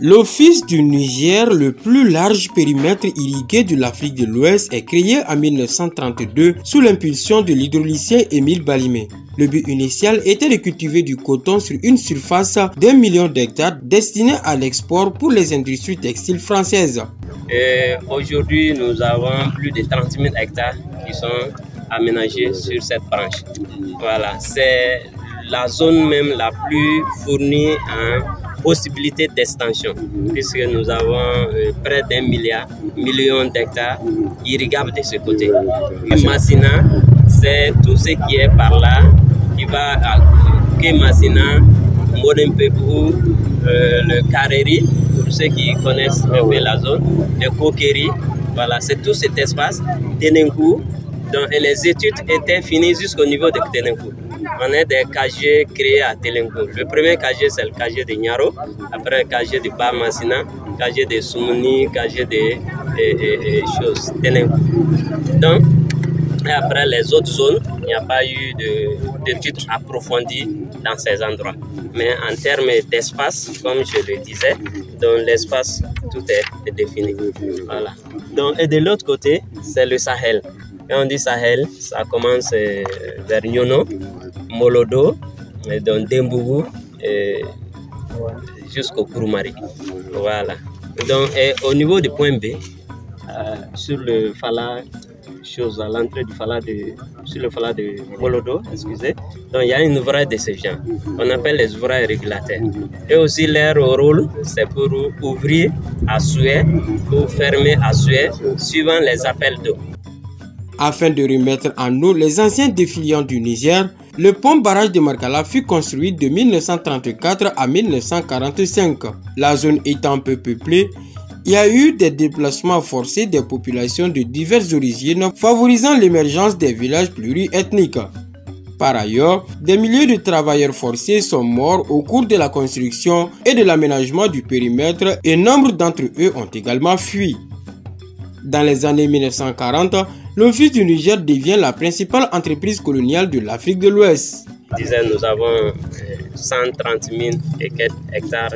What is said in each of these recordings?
L'Office du Niger, le plus large périmètre irrigué de l'Afrique de l'Ouest, est créé en 1932 sous l'impulsion de l'hydraulicien Émile Balimé. Le but initial était de cultiver du coton sur une surface d'1 million d'hectares destinée à l'export pour les industries textiles françaises. Aujourd'hui, nous avons plus de 30 000 hectares qui sont aménagés sur cette branche. Voilà, c'est la zone même la plus fournie en possibilités d'extension, puisque nous avons près d'1 million d'hectares irrigables de ce côté. Massina, c'est tout ce qui est par là, qui va à Massina, Modempébou, le Kareri, pour ceux qui connaissent un peu la zone, le Kokeri, voilà, c'est tout cet espace, Tenenkou, dont les études étaient finies jusqu'au niveau de Tenenkou. On a des KG créés à Telenkou. Le premier KG, c'est le KG de Nyaro, après le KG de Bamassina, KG de Soumouni, KG de choses, Telenkou. Donc, et après les autres zones, il n'y a pas eu d'études approfondies dans ces endroits. Mais en termes d'espace, comme je le disais, dans l'espace, tout est défini. Voilà. Donc, et de l'autre côté, c'est le Sahel. Quand on dit Sahel, ça commence vers Nyono, Molodo, donc Dembougou, jusqu'au Kouroumari. Voilà. Donc, au niveau du point B, sur le Fala, à l'entrée du Fala sur le Fala de Molodo, excusez, donc il y a une ouvraille de ce genre. On appelle les ouvrailles régulateurs. Et aussi leur rôle, c'est pour ouvrir à souhait ou fermer à souhait, suivant les appels d'eau. Afin de remettre en eau les anciens défiliants du Niger, le pont barrage de Markala fut construit de 1934 à 1945. La zone étant peu peuplée, il y a eu des déplacements forcés des populations de diverses origines, favorisant l'émergence des villages pluriethniques. Par ailleurs, des milliers de travailleurs forcés sont morts au cours de la construction et de l'aménagement du périmètre et nombre d'entre eux ont également fui. Dans les années 1940, l'Office du Niger devient la principale entreprise coloniale de l'Afrique de l'Ouest. Nous avons 130 000 hectares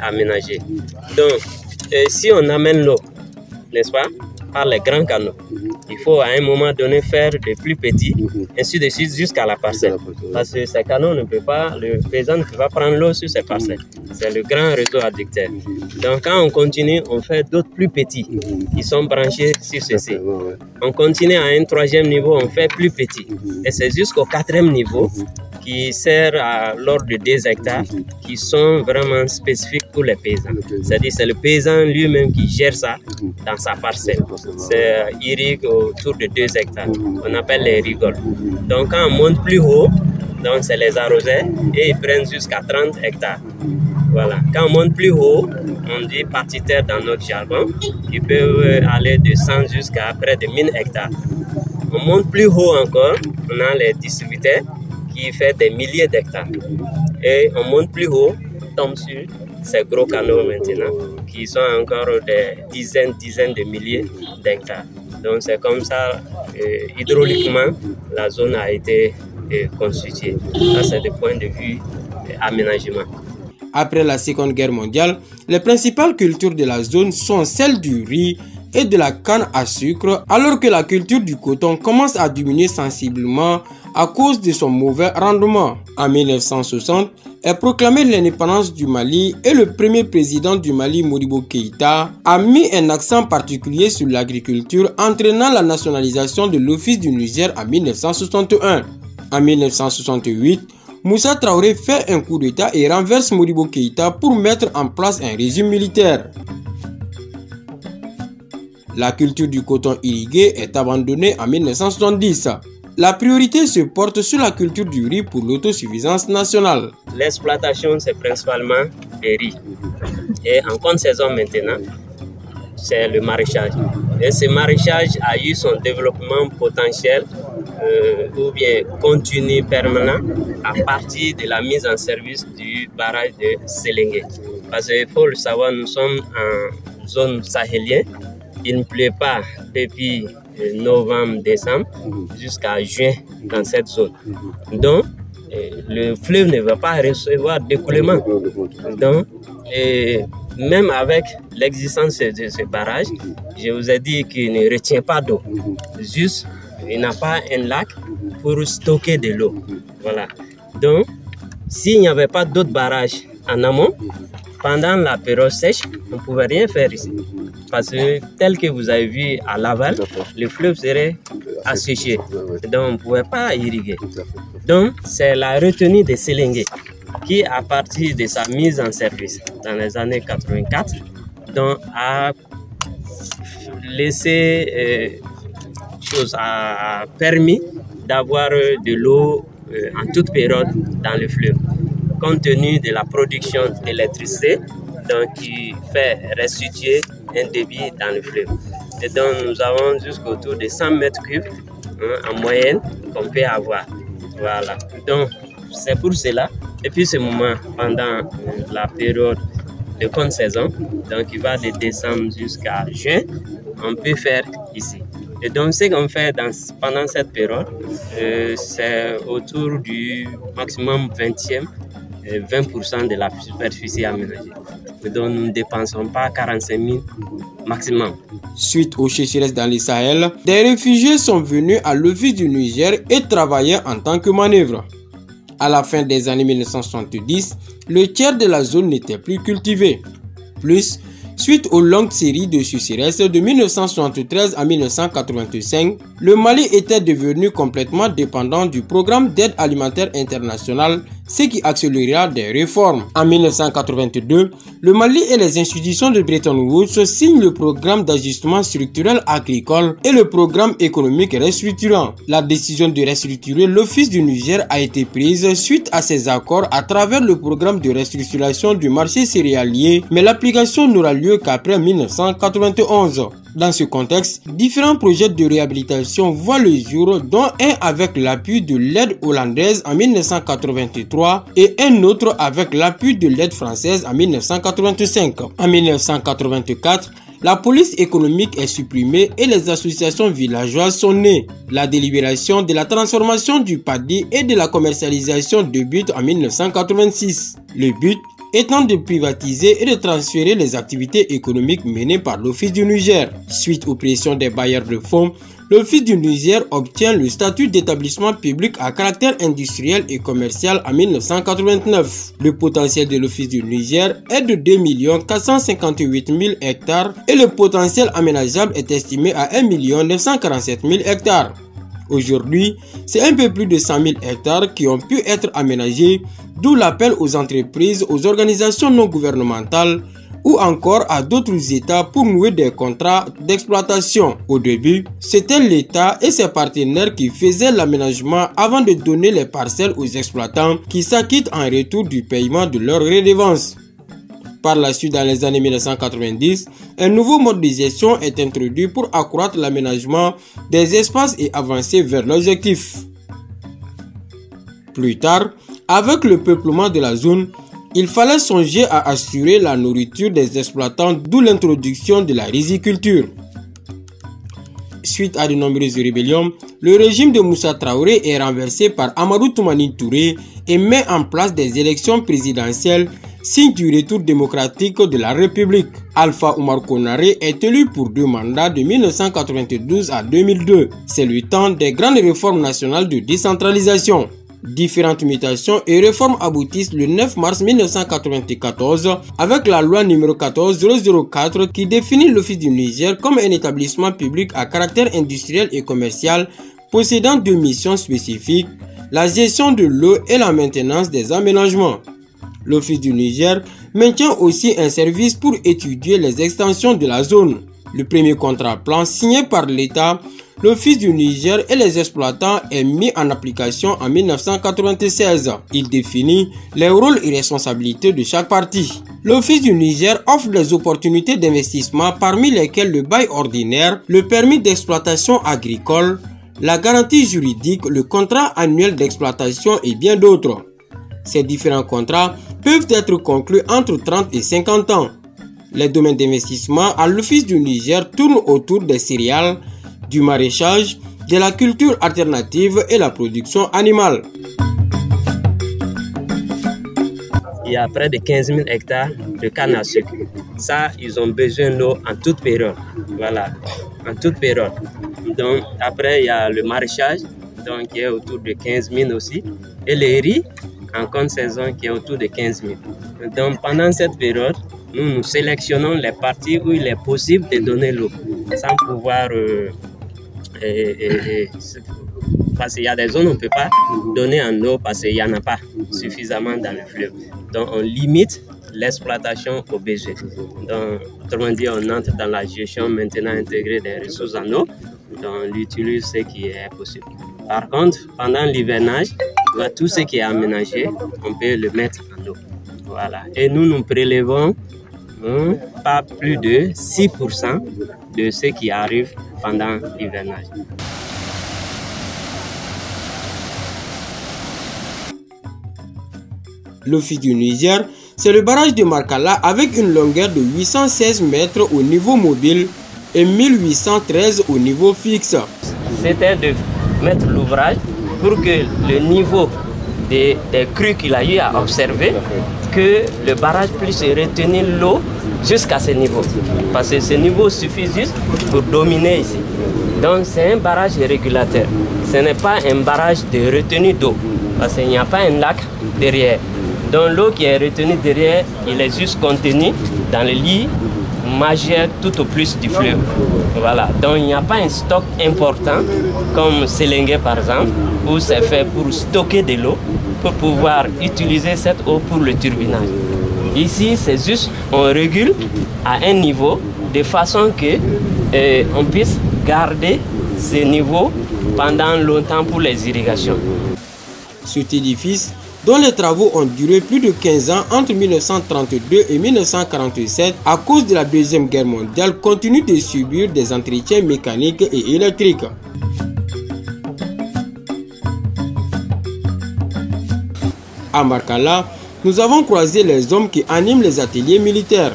aménagés. Donc, si on amène l'eau, n'est-ce pas, par les grands canaux, il faut à un moment donné faire des plus petits, ainsi de suite jusqu'à la parcelle. Parce que ces canaux ne peut pas, le paysan ne peut pas prendre l'eau sur ces parcelles. C'est le grand réseau adducteur. Donc quand on continue, on fait d'autres plus petits qui sont branchés sur ceci. On continue à un troisième niveau, on fait plus petit. Et c'est jusqu'au quatrième niveau qui sert à l'ordre de 2 hectares qui sont vraiment spécifiques pour les paysans. C'est-à-dire c'est le paysan lui-même qui gère ça dans sa parcelle. C'est irrigue autour de 2 hectares. On appelle les rigoles. Donc quand on monte plus haut, donc c'est les arroseurs et ils prennent jusqu'à 30 hectares. Voilà. Quand on monte plus haut, on dit partitaires dans notre jargon, qui peuvent aller de 100 jusqu'à près de 1000 hectares. On monte plus haut encore, on a les distributeurs qui font des milliers d'hectares. Et on monte plus haut, tombe sur ces gros canaux maintenant, qui sont encore des dizaines de milliers d'hectares. Donc c'est comme ça, hydrauliquement, la zone a été constituée. Ça c'est du point de vue aménagement. Après la Seconde Guerre mondiale, les principales cultures de la zone sont celles du riz et de la canne à sucre, alors que la culture du coton commence à diminuer sensiblement à cause de son mauvais rendement. En 1960 est proclamée l'indépendance du Mali et le premier président du Mali, Modibo Keïta, a mis un accent particulier sur l'agriculture, entraînant la nationalisation de l'Office du Niger en 1961. En 1968, Moussa Traoré fait un coup d'État et renverse Modibo Keïta pour mettre en place un régime militaire. La culture du coton irrigué est abandonnée en 1970. La priorité se porte sur la culture du riz pour l'autosuffisance nationale. L'exploitation, c'est principalement le riz. Et en contre-saison maintenant, c'est le maraîchage. Et ce maraîchage a eu son développement potentiel ou bien continu permanent à partir de la mise en service du barrage de Séléngué. Parce qu'il faut le savoir, nous sommes en zone sahélienne. Il ne pleut pas depuis novembre-décembre jusqu'à juin dans cette zone. Donc, le fleuve ne va pas recevoir d'écoulement. Donc, même avec l'existence de ce barrage, je vous ai dit qu'il ne retient pas d'eau. Juste, il n'a pas un lac pour stocker de l'eau. Voilà. Donc, s'il n'y avait pas d'autres barrages en amont, pendant la période sèche, on ne pouvait rien faire ici. Parce que tel que vous avez vu à l'aval, le fleuve serait asséché. Donc on ne pouvait pas irriguer. Donc c'est la retenue de Sélingué qui, à partir de sa mise en service dans les années 84, donc, a laissé a permis d'avoir de l'eau en toute période dans le fleuve, compte tenu de la production d'électricité, donc qui fait restituer un débit dans le fleuve. Et donc nous avons jusqu'autour de 100 mètres cubes en moyenne qu'on peut avoir. Voilà. Donc c'est pour cela. Et puis ce moment, pendant la période de contre-saison, donc il va de décembre jusqu'à juin, on peut faire ici. Et donc ce qu'on fait pendant cette période, c'est autour du maximum 20% de la superficie aménagée. Donc nous ne dépensons pas 45 000 maximum. Suite aux sécheresses dans le Sahel, des réfugiés sont venus à l'Office du Niger et travaillaient en tant que manœuvre. À la fin des années 1970, le tiers de la zone n'était plus cultivé. Plus, suite aux longues séries de sécheresses de 1973 à 1985, le Mali était devenu complètement dépendant du programme d'aide alimentaire internationale, ce qui accéléra des réformes. En 1982, le Mali et les institutions de Bretton Woods signent le programme d'ajustement structurel agricole et le programme économique restructurant. La décision de restructurer l'Office du Niger a été prise suite à ces accords à travers le programme de restructuration du marché céréalier, mais l'application n'aura lieu qu'après 1991. Dans ce contexte, différents projets de réhabilitation voient le jour, dont un avec l'appui de l'aide hollandaise en 1983 et un autre avec l'appui de l'aide française en 1985. En 1984, la police économique est supprimée et les associations villageoises sont nées. La délibération de la transformation du paddy et de la commercialisation de but en 1986. Le but étant de privatiser et de transférer les activités économiques menées par l'Office du Niger. Suite aux pressions des bailleurs de fonds, l'Office du Niger obtient le statut d'établissement public à caractère industriel et commercial en 1989. Le potentiel de l'Office du Niger est de 2 458 000 hectares et le potentiel aménageable est estimé à 1 947 000 hectares. Aujourd'hui, c'est un peu plus de 100 000 hectares qui ont pu être aménagés, d'où l'appel aux entreprises, aux organisations non gouvernementales ou encore à d'autres États pour nouer des contrats d'exploitation. Au début, c'était l'État et ses partenaires qui faisaient l'aménagement avant de donner les parcelles aux exploitants qui s'acquittent en retour du paiement de leurs redevances. Par la suite, dans les années 1990, un nouveau mode de gestion est introduit pour accroître l'aménagement des espaces et avancer vers l'objectif. Plus tard, avec le peuplement de la zone, il fallait songer à assurer la nourriture des exploitants, d'où l'introduction de la riziculture. Suite à de nombreuses rébellions, le régime de Moussa Traoré est renversé par Amadou Toumani Touré et met en place des élections présidentielles, signe du retour démocratique de la République. Alpha Oumar Konaré est élu pour 2 mandats de 1992 à 2002. C'est le temps des grandes réformes nationales de décentralisation. Différentes mutations et réformes aboutissent le 9 mars 1994 avec la loi numéro 14-004 qui définit l'Office du Niger comme un établissement public à caractère industriel et commercial possédant 2 missions spécifiques, la gestion de l'eau et la maintenance des aménagements. L'Office du Niger maintient aussi un service pour étudier les extensions de la zone. Le premier contrat-plan signé par l'État, l'Office du Niger et les exploitants est mis en application en 1996. Il définit les rôles et responsabilités de chaque partie. L'Office du Niger offre des opportunités d'investissement parmi lesquelles le bail ordinaire, le permis d'exploitation agricole, la garantie juridique, le contrat annuel d'exploitation et bien d'autres. Ces différents contrats peuvent être conclus entre 30 et 50 ans. Les domaines d'investissement à l'Office du Niger tournent autour des céréales, du maraîchage, de la culture alternative et la production animale. il y a près de 15 000 hectares de canne à sucre. Ça, ils ont besoin d'eau en toute période. Voilà, en toute période. Donc, après, il y a le maraîchage, donc, qui est autour de 15 000 aussi. Et les riz, en contre-saison, qui est autour de 15 000. Donc, pendant cette période, nous sélectionnons les parties où il est possible de donner l'eau, sans pouvoir... parce qu'il y a des zones où on ne peut pas donner en eau parce qu'il n'y en a pas suffisamment dans le fleuve. Donc, on limite l'exploitation aux besoins. Donc, autrement dit, on entre dans la gestion maintenant intégrée des ressources en eau. Donc, on utilise ce qui est possible. Par contre, pendant l'hivernage, tout ce qui est aménagé, on peut le mettre en eau. Voilà. Et nous prélevons pas plus de 6% de ce qui arrive pendant l'hivernage. L'Office du Niger, c'est le barrage de Markala avec une longueur de 816 mètres au niveau mobile et 1813 au niveau fixe. C'était de mettre l'ouvrage pour que le niveau des crues qu'il a eu à observer, que le barrage puisse retenir l'eau jusqu'à ce niveau. Parce que ce niveau suffit juste pour dominer ici. Donc c'est un barrage régulateur. Ce n'est pas un barrage de retenue d'eau. Parce qu'il n'y a pas un lac derrière. Donc l'eau qui est retenue derrière, il est juste contenu dans le lit majeur tout au plus du fleuve. Voilà. Donc il n'y a pas un stock important comme Sélengue par exemple, où c'est fait pour stocker de l'eau, pour pouvoir utiliser cette eau pour le turbinage. Ici, c'est juste, on régule à un niveau de façon que on puisse garder ce niveau pendant longtemps pour les irrigations. Cet édifice, dont les travaux ont duré plus de 15 ans entre 1932 et 1947 à cause de la Deuxième Guerre mondiale, continue de subir des entretiens mécaniques et électriques. À Markala, nous avons croisé les hommes qui animent les ateliers militaires.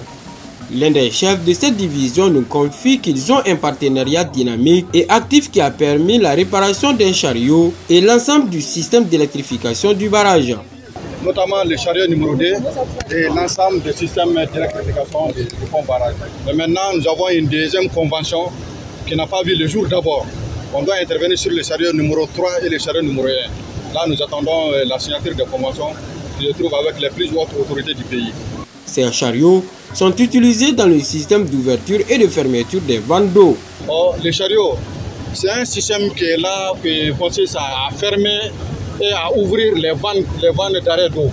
L'un des chefs de cette division nous confie qu'ils ont un partenariat dynamique et actif qui a permis la réparation d'un chariot et l'ensemble du système d'électrification du barrage. Notamment le chariot numéro 2 et l'ensemble du système d'électrification du pont barrage. Et maintenant, nous avons une deuxième convention qui n'a pas vu le jour d'abord. On doit intervenir sur le chariot numéro 3 et le chariot numéro 1. Là, nous attendons la signature de convention qui se trouve avec les plus hautes autorités du pays. Ces chariots sont utilisés dans le système d'ouverture et de fermeture des vannes d'eau. Les chariots, c'est un système qui est là, qui consiste à fermer et à ouvrir les vannes d'arrêt d'eau.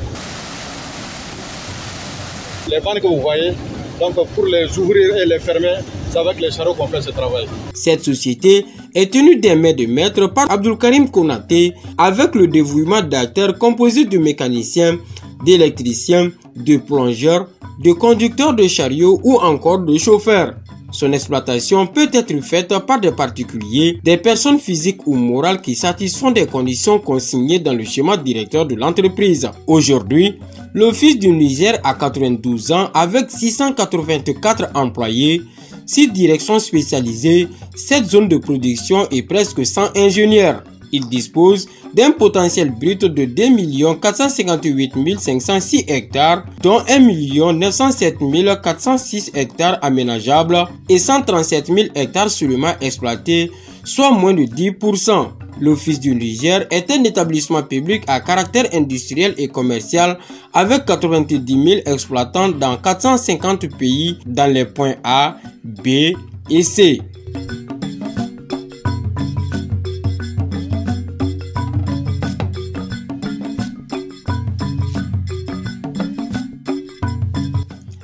Les vannes que vous voyez, donc pour les ouvrir et les fermer, c'est avec les chariots qu'on fait ce travail. Cette société est tenue des mains de maître par Abdulkarim Konaté avec le dévouement d'acteurs composés de mécaniciens, d'électriciens, de plongeurs, de conducteurs de chariots ou encore de chauffeurs. Son exploitation peut être faite par des particuliers, des personnes physiques ou morales qui satisfont des conditions consignées dans le schéma directeur de l'entreprise. Aujourd'hui, l'Office du Niger a 92 ans avec 684 employés, 6 directions spécialisées, 7 zones de production et presque 100 ingénieurs. Il dispose d'un potentiel brut de 2 458 506 hectares, dont 1 907 406 hectares aménageables et 137 000 hectares seulement exploités, soit moins de 10%. L'Office du Niger est un établissement public à caractère industriel et commercial avec 90 000 exploitants dans 450 pays dans les points A, B et C.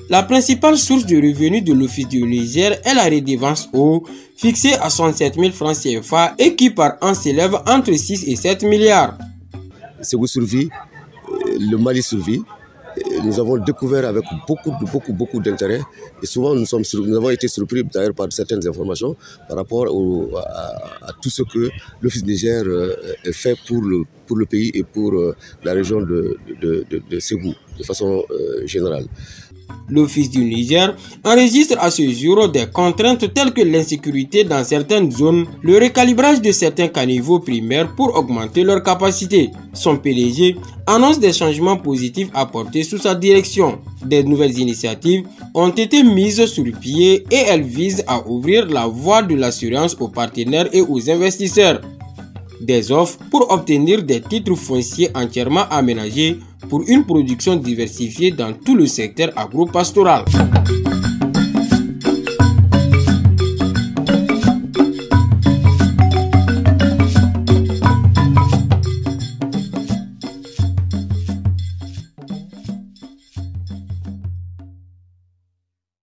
La principale source de revenus de l'Office du Niger est la redevance eau, fixée à 67 000 francs CFA et qui par an s'élève entre 6 et 7 milliards. Ségou survit, le Mali survit. Nous avons découvert avec beaucoup d'intérêt et souvent nous avons été surpris d'ailleurs par certaines informations par rapport à tout ce que l'Office du Niger fait pour le pays et pour la région de Ségou de façon générale. L'Office du Niger enregistre à ce jour des contraintes telles que l'insécurité dans certaines zones, le recalibrage de certains caniveaux primaires pour augmenter leur capacité. Son PDG annonce des changements positifs apportés sous sa direction. Des nouvelles initiatives ont été mises sur pied et elles visent à ouvrir la voie de l'assurance aux partenaires et aux investisseurs. Des offres pour obtenir des titres fonciers entièrement aménagés pour une production diversifiée dans tout le secteur agro-pastoral.